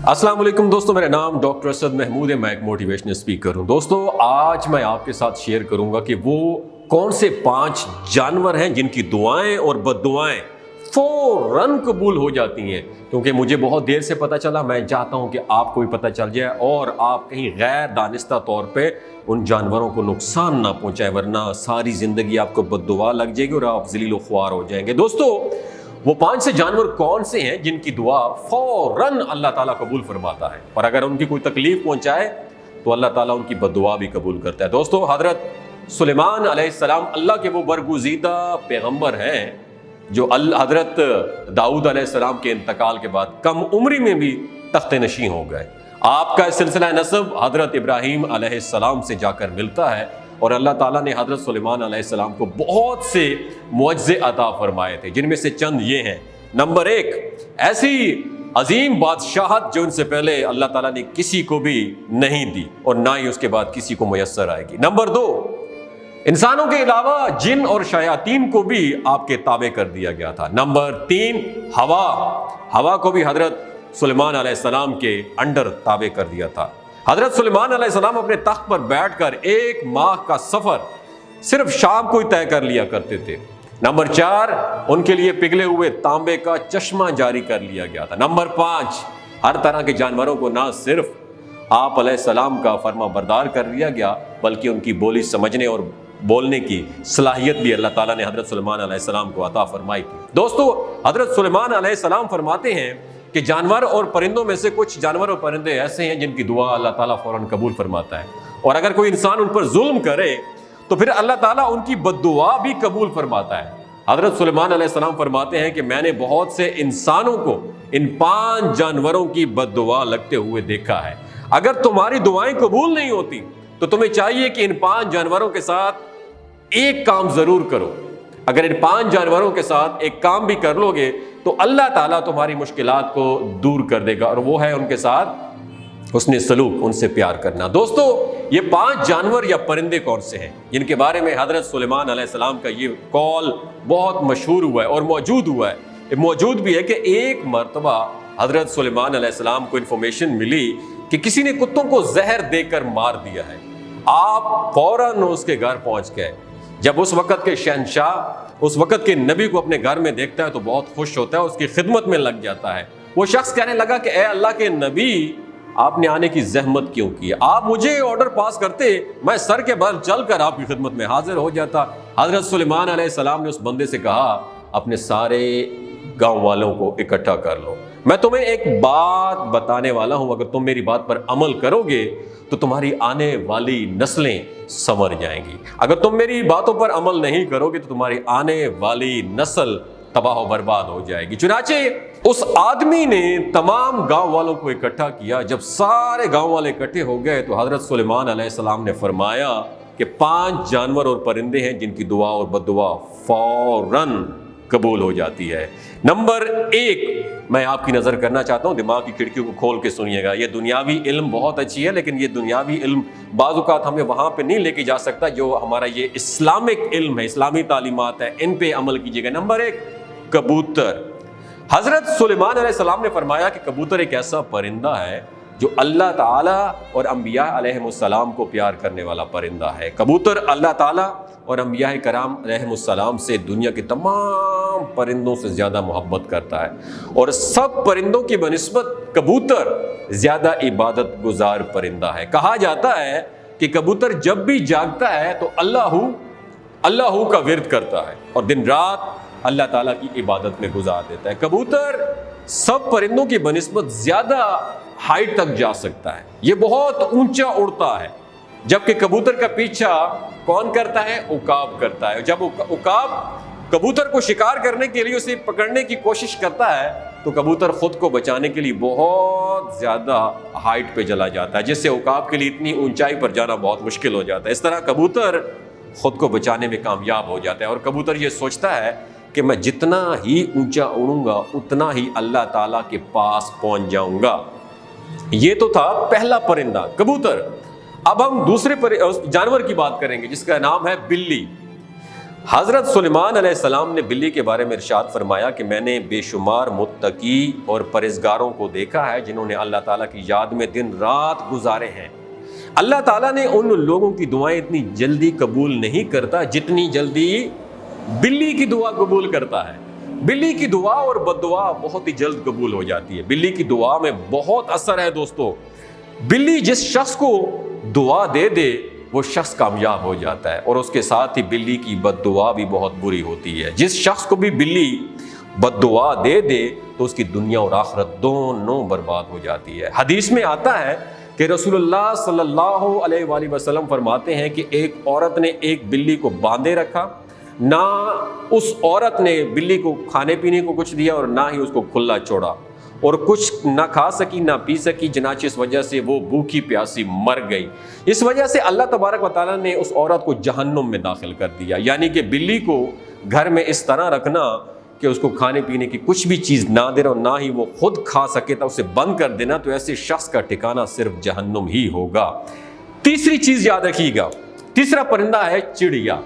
السلام علیکم دوستوں، میرا نام ڈاکٹر اسد محمود ہے، میں ایک موٹیویشنل اسپیکر ہوں۔ دوستوں آج میں آپ کے ساتھ شیئر کروں گا کہ وہ کون سے 5 جانور ہیں جن کی دعائیں اور بد دعائیں فوراً قبول ہو جاتی ہیں، کیونکہ مجھے بہت دیر سے پتہ چلا، میں چاہتا ہوں کہ آپ کو بھی پتہ چل جائے اور آپ کہیں غیر دانستہ طور پہ ان جانوروں کو نقصان نہ پہنچائے، ورنہ ساری زندگی آپ کو بد دعا لگ جائے گی اور آپ ذلیل و خوار ہو جائیں گے۔ دوستوں وہ 5 سے جانور کون سے ہیں جن کی دعا فوراً اللہ تعالیٰ قبول فرماتا ہے، اور اگر ان کی کوئی تکلیف پہنچائے تو اللہ تعالیٰ ان کی بد دعا بھی قبول کرتا ہے۔ دوستوں حضرت سلیمان علیہ السلام اللہ کے وہ برگزیدہ پیغمبر ہیں جو حضرت داؤد علیہ السلام کے انتقال کے بعد کم عمری میں بھی تخت نشین ہو گئے۔ آپ کا سلسلہ نسب حضرت ابراہیم علیہ السلام سے جا کر ملتا ہے، اور اللہ تعالیٰ نے حضرت سلیمان علیہ السلام کو بہت سے معجزے عطا فرمائے تھے، جن میں سے چند یہ ہیں۔ نمبر 1، ایسی عظیم بادشاہت جو ان سے پہلے اللہ تعالیٰ نے کسی کو بھی نہیں دی اور نہ ہی اس کے بعد کسی کو میسر آئے گی۔ نمبر 2، انسانوں کے علاوہ جن اور شیاطین کو بھی آپ کے تابع کر دیا گیا تھا۔ نمبر 3، ہوا کو بھی حضرت سلیمان علیہ السلام کے انڈر تابع کر دیا تھا۔ حضرت سلیمان علیہ السلام اپنے تخت پر بیٹھ کر 1 ماہ کا سفر صرف شام کو ہی طے کر لیا کرتے تھے۔ نمبر 4، ان کے لیے پگھلے ہوئے تانبے کا چشمہ جاری کر لیا گیا تھا۔ نمبر 5، ہر طرح کے جانوروں کو نہ صرف آپ علیہ السلام کا فرما بردار کر لیا گیا، بلکہ ان کی بولی سمجھنے اور بولنے کی صلاحیت بھی اللہ تعالیٰ نے حضرت سلیمان علیہ السلام کو عطا فرمائی تھی۔ دوستو حضرت سلیمان علیہ السلام فرماتے ہیں کہ جانور اور پرندوں میں سے کچھ جانور اور پرندے ایسے ہیں جن کی دعا اللہ تعالیٰ فوراً قبول فرماتا ہے، اور اگر کوئی انسان ان پر ظلم کرے تو پھر اللہ تعالیٰ ان کی بد دعا بھی قبول فرماتا ہے۔ حضرت سلیمان علیہ السلام فرماتے ہیں کہ میں نے بہت سے انسانوں کو ان 5 جانوروں کی بد دعا لگتے ہوئے دیکھا ہے۔ اگر تمہاری دعائیں قبول نہیں ہوتی تو تمہیں چاہیے کہ ان 5 جانوروں کے ساتھ ایک کام ضرور کرو۔ اگر ان 5 جانوروں کے ساتھ ایک کام بھی کر لو گے تو اللہ تعالیٰ تمہاری مشکلات کو دور کر دے گا، اور وہ ہے ان کے ساتھ حسن سلوک، ان سے پیار کرنا۔ دوستو یہ 5 جانور یا پرندے کون سے ہیں جن کے بارے میں حضرت سلیمان علیہ السلام کا یہ قول بہت مشہور ہوا ہے اور موجود ہوا ہے؟ موجود بھی ہے کہ ایک مرتبہ حضرت سلیمان علیہ السلام کو انفارمیشن ملی کہ کسی نے کتوں کو زہر دے کر مار دیا ہے۔ آپ فوراً اس کے گھر پہنچ گئے۔ جب اس وقت کے شہنشاہ اس وقت کے نبی کو اپنے گھر میں دیکھتا ہے تو بہت خوش ہوتا ہے، اس کی خدمت میں لگ جاتا ہے۔ وہ شخص کہنے لگا کہ اے اللہ کے نبی، آپ نے آنے کی زحمت کیوں کی؟ آپ مجھے آرڈر پاس کرتے، میں سر کے بل چل کر آپ کی خدمت میں حاضر ہو جاتا۔ حضرت سلیمان علیہ السلام نے اس بندے سے کہا اپنے سارے گاؤں والوں کو اکٹھا کر لو، میں تمہیں ایک بات بتانے والا ہوں، اگر تم میری بات پر عمل کرو گے تو تمہاری آنے والی نسلیں سنور جائیں گی، اگر تم میری باتوں پر عمل نہیں کرو گے تو تمہاری آنے والی نسل تباہ و برباد ہو جائے گی۔ چنانچہ اس آدمی نے تمام گاؤں والوں کو اکٹھا کیا۔ جب سارے گاؤں والے اکٹھے ہو گئے تو حضرت سلیمان علیہ السلام نے فرمایا کہ 5 جانور اور پرندے ہیں جن کی دعا اور بد دعا فوراً قبول ہو جاتی ہے۔ نمبر 1 میں آپ کی نظر کرنا چاہتا ہوں، دماغ کی کھڑکیوں کو کھول کے سنیے گا۔ یہ دنیاوی علم بہت اچھی ہے، لیکن یہ دنیاوی علم بعض اوقات ہمیں وہاں پہ نہیں لے کے جا سکتا جو ہمارا یہ اسلامک علم ہے، اسلامی تعلیمات ہے، ان پہ عمل کیجیے گا۔ نمبر 1، کبوتر۔ حضرت سلیمان علیہ السلام نے فرمایا کہ کبوتر ایک ایسا پرندہ ہے جو اللہ تعالیٰ اور انبیاء علیہ السلام کو پیار کرنے والا پرندہ ہے۔ کبوتر اللہ تعالیٰ اور انبیاء کرام علیہ السلام سے دنیا کے تمام پرندوں سے زیادہ محبت کرتا ہے، اور سب پرندوں کی بنسبت کبوتر زیادہ عبادت گزار پرندہ ہے۔ کہا جاتا ہے کہ کبوتر جب بھی جاگتا ہے تو اللہ کا ورد کرتا ہے اور دن رات اللہ تعالیٰ کی عبادت میں گزار دیتا ہے۔ کبوتر سب پرندوں کی بنسبت زیادہ ہائٹ تک جا سکتا ہے، یہ بہت اونچا اڑتا ہے، جبکہ کبوتر کا پیچھا کون کرتا ہے؟ عقاب کرتا ہے۔ جب عقاب کبوتر کو شکار کرنے کے لیے اسے پکڑنے کی کوشش کرتا ہے تو کبوتر خود کو بچانے کے لیے بہت زیادہ ہائٹ پہ چلا جاتا ہے، جس سے عقاب کے لیے اتنی اونچائی پر جانا بہت مشکل ہو جاتا ہے۔ اس طرح کبوتر خود کو بچانے میں کامیاب ہو جاتا ہے، اور کبوتر یہ سوچتا ہے کہ میں جتنا ہی اونچا اڑوں گا اتنا ہی اللہ تعالیٰ کے پاس پہنچ جاؤں گا۔ یہ تو تھا پہلا پرندہ کبوتر۔ اب ہم دوسرے جانور کی بات کریں گے جس کا نام ہے بلی۔ حضرت سلیمان علیہ السلام نے بلی کے بارے میں ارشاد فرمایا کہ میں نے بے شمار متقی اور پرہیزگاروں کو دیکھا ہے جنہوں نے اللہ تعالیٰ کی یاد میں دن رات گزارے ہیں۔ اللہ تعالیٰ نے ان لوگوں کی دعائیں اتنی جلدی قبول نہیں کرتا جتنی جلدی بلی کی دعا قبول کرتا ہے۔ بلی کی دعا اور بد دعا بہت ہی جلد قبول ہو جاتی ہے۔ بلی کی دعا میں بہت اثر ہے دوستو۔ بلی جس شخص کو دعا دے دے وہ شخص کامیاب ہو جاتا ہے، اور اس کے ساتھ ہی بلی کی بد دعا بھی بہت بری ہوتی ہے۔ جس شخص کو بھی بلی بد دعا دے دے تو اس کی دنیا اور آخرت دونوں برباد ہو جاتی ہے۔ حدیث میں آتا ہے کہ رسول اللہ صلی اللہ علیہ وآلہ وسلم فرماتے ہیں کہ ایک عورت نے ایک بلی کو باندھے رکھا، نہ اس عورت نے بلی کو کھانے پینے کو کچھ دیا اور نہ ہی اس کو کھلا چھوڑا، اور کچھ نہ کھا سکی نہ پی سکی، چنانچہ اس وجہ سے وہ بھوکی پیاسی مر گئی۔ اس وجہ سے اللہ تبارک و تعالیٰ نے اس عورت کو جہنم میں داخل کر دیا۔ یعنی کہ بلی کو گھر میں اس طرح رکھنا کہ اس کو کھانے پینے کی کچھ بھی چیز نہ دے اور نہ ہی وہ خود کھا سکے تو اسے بند کر دینا، تو ایسے شخص کا ٹھکانہ صرف جہنم ہی ہوگا۔ تیسری چیز یاد رکھیے گا، تیسرا پرندہ ہے چڑیا۔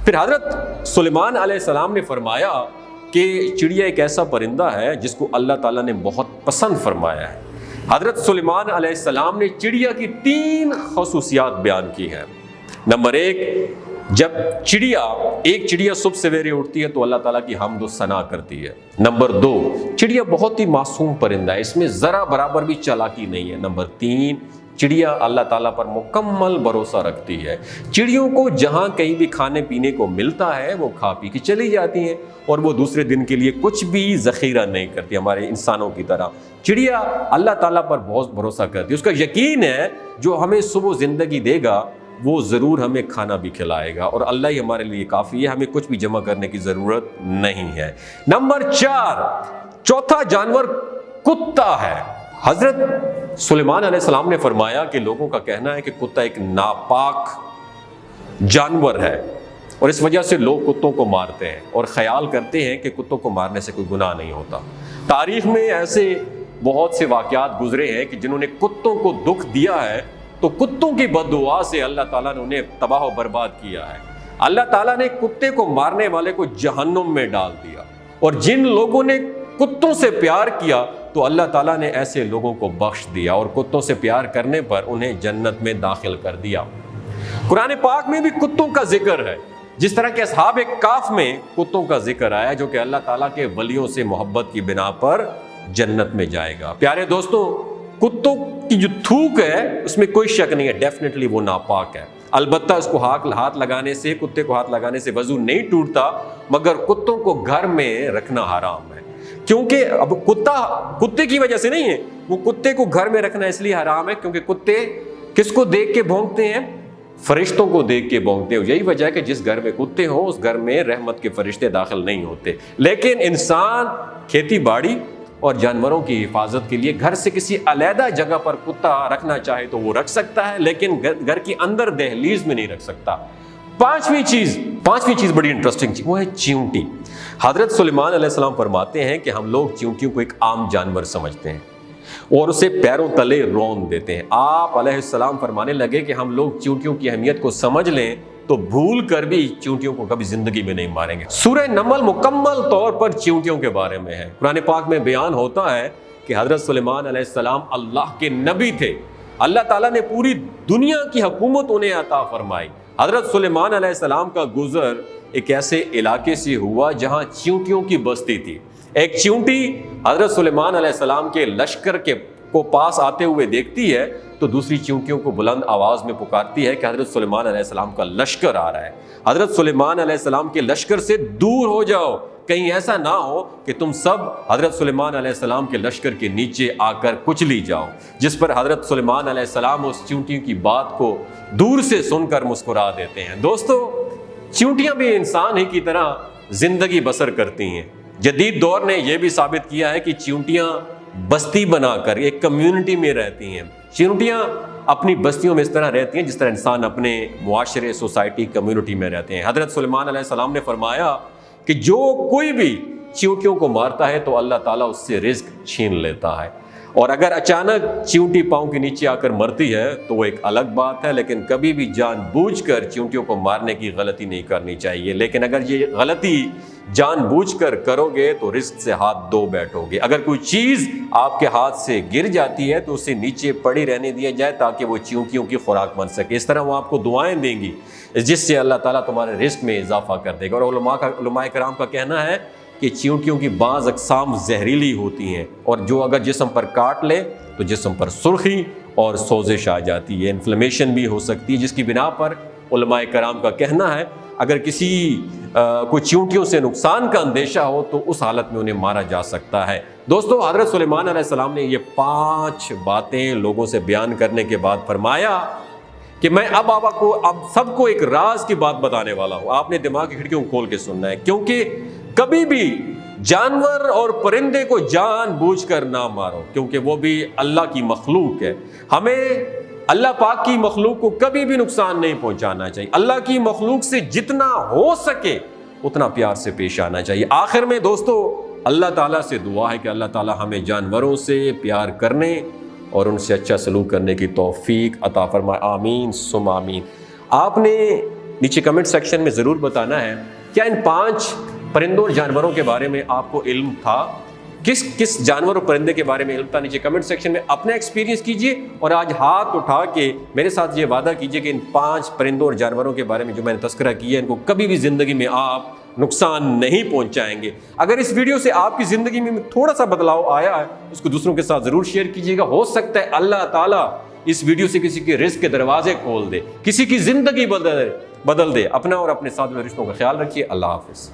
پھر حضرت سلیمان علیہ السلام نے فرمایا کہ چڑیا ایک ایسا پرندہ ہے جس کو اللہ تعالیٰ نے بہت پسند فرمایا ہے۔ حضرت سلیمان علیہ السلام نے چڑیا کی 3 خصوصیات بیان کی ہیں۔ نمبر 1، جب ایک چڑیا صبح سویرے اٹھتی ہے تو اللہ تعالیٰ کی حمد و ثنا کرتی ہے۔ نمبر 2، چڑیا بہت ہی معصوم پرندہ ہے، اس میں ذرا برابر بھی چالاکی نہیں ہے۔ نمبر 3، چڑیا اللہ تعالیٰ پر مکمل بھروسہ رکھتی ہے۔ چڑیوں کو جہاں کہیں بھی کھانے پینے کو ملتا ہے وہ کھا پی کے چلی جاتی ہیں، اور وہ دوسرے دن کے لیے کچھ بھی ذخیرہ نہیں کرتی ہمارے انسانوں کی طرح۔ چڑیا اللہ تعالیٰ پر بہت بھروسہ کرتی ہے، اس کا یقین ہے جو ہمیں صبح زندگی دے گا وہ ضرور ہمیں کھانا بھی کھلائے گا، اور اللہ ہی ہمارے لیے کافی ہے، ہمیں کچھ بھی جمع کرنے کی ضرورت نہیں ہے۔ نمبر 4، چوتھا جانور کتا ہے۔ حضرت سلیمان علیہ السلام نے فرمایا کہ لوگوں کا کہنا ہے کہ کتا ایک ناپاک جانور ہے، اور اس وجہ سے لوگ کتوں کو مارتے ہیں اور خیال کرتے ہیں کہ کتوں کو مارنے سے کوئی گناہ نہیں ہوتا۔ تاریخ میں ایسے بہت سے واقعات گزرے ہیں کہ جنہوں نے کتوں کو دکھ دیا ہے تو کتوں کی بد دعا سے اللہ تعالیٰ نے انہیں تباہ و برباد کیا ہے۔ اللہ تعالیٰ نے کتے کو مارنے والے کو جہنم میں ڈال دیا، اور جن لوگوں نے کتوں سے پیار کیا تو اللہ تعالیٰ نے ایسے لوگوں کو بخش دیا، اور کتوں سے پیار کرنے پر انہیں جنت میں داخل کر دیا۔ قرآن پاک میں بھی کتوں کا ذکر ہے، جس طرح کہ اصحاب کہف میں کتوں کا ذکر آیا جو کہ اللہ تعالیٰ کے ولیوں سے محبت کی بنا پر جنت میں جائے گا۔ پیارے دوستوں، کتوں کی جو تھوک ہے اس میں کوئی شک نہیں ہے، ڈیفینیٹلی وہ ناپاک ہے۔ البتہ اس کو ہاتھ لگانے سے، کتے کو ہاتھ لگانے سے وضو نہیں ٹوٹتا، مگر کتوں کو گھر میں رکھنا حرام ہے، کیونکہ اب کتے کی وجہ سے نہیں ہے، وہ کتے کو گھر میں رکھنا اس لیے حرام ہے کیونکہ کتے کس کو دیکھ کے بھونکتے ہیں؟ فرشتوں کو دیکھ کے بھونکتے ہیں۔ یہی وجہ ہے کہ جس گھر میں کتے ہوں اس گھر میں رحمت کے فرشتے داخل نہیں ہوتے۔ لیکن انسان کھیتی باڑی اور جانوروں کی حفاظت کے لیے گھر سے کسی علیحدہ جگہ پر کتا رکھنا چاہے تو وہ رکھ سکتا ہے، لیکن گھر کی اندر دہلیز میں نہیں رکھ سکتا۔ پانچویں چیز بڑی انٹرسٹنگ چیز، وہ ہے چیونٹی۔ حضرت سلیمان علیہ السلام فرماتے ہیں کہ ہم لوگ چیونٹیوں کو ایک عام جانور سمجھتے ہیں اور اسے پیروں تلے رون دیتے ہیں۔ آپ علیہ السلام فرمانے لگے کہ ہم لوگ چیونٹیوں کی اہمیت کو سمجھ لیں تو بھول کر بھی چیونٹیوں کو کبھی زندگی میں نہیں ماریں گے۔ سورہ نمل مکمل طور پر چیونٹیوں کے بارے میں ہے۔ قرآن پاک میں بیان ہوتا ہے کہ حضرت سلیمان علیہ السلام اللہ کے نبی تھے، اللہ تعالیٰ نے پوری دنیا کی حکومت انہیں عطا فرمائی۔ حضرت سلیمان علیہ السلام کا گزر ایک ایسے علاقے سے ہوا جہاں چیونٹیوں کی بستی تھی۔ ایک چیونٹی حضرت سلیمان علیہ السلام کے لشکر کو پاس آتے ہوئے دیکھتی ہے تو دوسری چیونٹیوں کو بلند آواز میں پکارتی ہے کہ حضرت سلیمان علیہ السلام کا لشکر آ رہا ہے، حضرت سلیمان علیہ السلام کے لشکر سے دور ہو جاؤ، کہیں ایسا نہ ہو کہ تم سب حضرت سلیمان علیہ السلام کے لشکر کے نیچے آ کر کچلی جاؤ۔ جس پر حضرت سلیمان علیہ السلام اس چیونٹیوں کی بات کو دور سے سن کر مسکرا دیتے ہیں۔ دوستو، چیونٹیاں بھی انسان ہی کی طرح زندگی بسر کرتی ہیں۔ جدید دور نے یہ بھی ثابت کیا ہے کہ چیونٹیاں بستی بنا کر ایک کمیونٹی میں رہتی ہیں۔ چیونٹیاں اپنی بستیوں میں اس طرح رہتی ہیں جس طرح انسان اپنے معاشرے، سوسائٹی، کمیونٹی میں رہتے ہیں۔ حضرت سلیمان علیہ السلام نے فرمایا کہ جو کوئی بھی چیونٹیوں کو مارتا ہے تو اللہ تعالیٰ اس سے رزق چھین لیتا ہے۔ اور اگر اچانک چیونٹی پاؤں کے نیچے آ کر مرتی ہے تو وہ ایک الگ بات ہے، لیکن کبھی بھی جان بوجھ کر چیونٹیوں کو مارنے کی غلطی نہیں کرنی چاہیے۔ لیکن اگر یہ غلطی جان بوجھ کر کرو گے تو رزق سے ہاتھ دھو بیٹھو گے۔ اگر کوئی چیز آپ کے ہاتھ سے گر جاتی ہے تو اسے نیچے پڑی رہنے دیا جائے تاکہ وہ چیونٹیوں کی خوراک بن سکے۔ اس طرح وہ آپ کو دعائیں دیں گی جس سے اللہ تعالیٰ تمہارے رزق میں اضافہ کر دے گا۔ اور علماء کرام کا کہنا ہے کہ چیونٹیوں کی بعض اقسام زہریلی ہوتی ہیں اور جو اگر جسم پر کاٹ لے تو جسم پر سرخی اور سوزش آ جاتی ہے، انفلیمیشن بھی ہو سکتی ہے، جس کی بنا پر علماء کرام کا کہنا ہے اگر کسی کو چیونٹیوں سے نقصان کا اندیشہ ہو تو اس حالت میں انہیں مارا جا سکتا ہے۔ دوستو، حضرت سلیمان علیہ السلام نے یہ 5 باتیں لوگوں سے بیان کرنے کے بعد فرمایا کہ میں اب سب کو ایک راز کی بات بتانے والا ہوں۔ آپ نے دماغ کی کھڑکیوں کو کھول کے سننا ہے، کیونکہ کبھی بھی جانور اور پرندے کو جان بوجھ کر نہ مارو، کیونکہ وہ بھی اللہ کی مخلوق ہے۔ ہمیں اللہ پاک کی مخلوق کو کبھی بھی نقصان نہیں پہنچانا چاہیے۔ اللہ کی مخلوق سے جتنا ہو سکے اتنا پیار سے پیش آنا چاہیے۔ آخر میں دوستو، اللہ تعالیٰ سے دعا ہے کہ اللہ تعالیٰ ہمیں جانوروں سے پیار کرنے اور ان سے اچھا سلوک کرنے کی توفیق عطا فرمائے، آمین ثم آمین۔ آپ نے نیچے کمنٹ سیکشن میں ضرور بتانا ہے کیا ان 5 پرندوں اور جانوروں کے بارے میں آپ کو علم تھا؟ کس جانور اور پرندے کے بارے میں علم تھا؟ نیچے کمنٹ سیکشن میں اپنا ایکسپیرینس کیجئے اور آج ہاتھ اٹھا کے میرے ساتھ یہ وعدہ کیجئے کہ ان 5 پرندوں اور جانوروں کے بارے میں جو میں نے تذکرہ کیا ہے ان کو کبھی بھی زندگی میں آپ نقصان نہیں پہنچائیں گے۔ اگر اس ویڈیو سے آپ کی زندگی میں تھوڑا سا بدلاؤ آیا ہے اس کو دوسروں کے ساتھ ضرور شیئر کیجئے گا۔ ہو سکتا ہے اللہ تعالیٰ اس ویڈیو سے کسی کے رزق کے دروازے کھول دے، کسی کی زندگی بدل دے۔ اپنا اور اپنے ساتھ رشتوں کا خیال رکھیے۔ اللہ حافظ۔